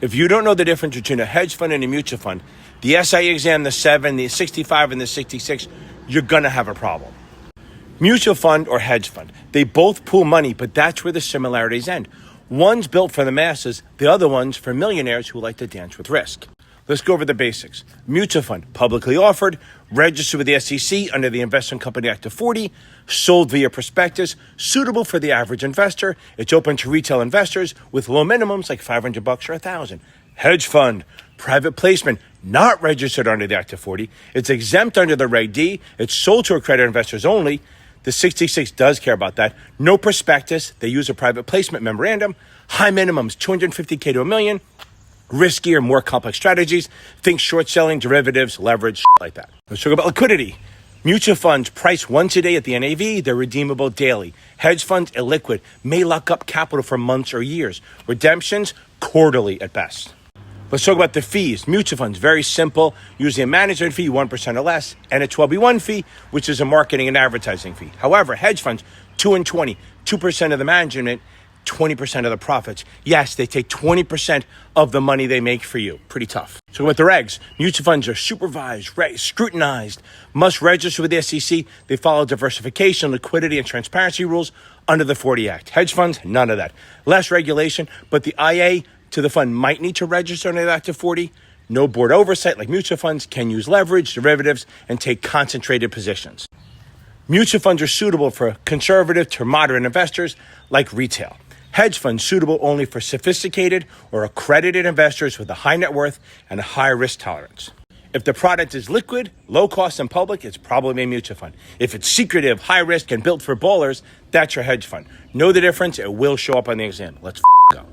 If you don't know the difference between a hedge fund and a mutual fund, the SIA exam, the 7, the 65, and the 66, you're going to have a problem. Mutual fund or hedge fund, they both pool money, but that's where the similarities end. One's built for the masses, the other one's for millionaires who like to dance with risk. Let's go over the basics. Mutual fund, publicly offered, registered with the SEC under the Investment Company Act of 40, sold via prospectus, suitable for the average investor. It's open to retail investors with low minimums like $500 or $1,000. Hedge fund, private placement, not registered under the Act of 40. It's exempt under the Reg D. It's sold to accredited investors only. The 66 does care about that. No prospectus. They use a private placement memorandum. High minimums, $250K to $1 million. Riskier, more complex strategies. Think short selling, derivatives, leverage, like that. Let's talk about liquidity. Mutual funds price once a day at the NAV. They're redeemable daily. Hedge funds, illiquid, may lock up capital for months or years. Redemptions, quarterly at best. Let's talk about the fees. Mutual funds, very simple. Usually a management fee, 1% or less, and a 12B1 fee, which is a marketing and advertising fee. However, hedge funds, 2 and 20, 2% of the management, 20% of the profits. Yes, they take 20% of the money they make for you. Pretty tough. So with the regs, mutual funds are supervised, scrutinized, must register with the SEC. They follow diversification, liquidity, and transparency rules under the 40 Act. Hedge funds, none of that. Less regulation, but the IA to the fund might need to register under the Act of 40. No board oversight like mutual funds, can use leverage, derivatives, and take concentrated positions. Mutual funds are suitable for conservative to moderate investors like retail. Hedge funds suitable only for sophisticated or accredited investors with a high net worth and a high risk tolerance. If the product is liquid, low cost, and public, it's probably a mutual fund. If it's secretive, high risk, and built for ballers, that's your hedge fund. Know the difference. It will show up on the exam. Let's go.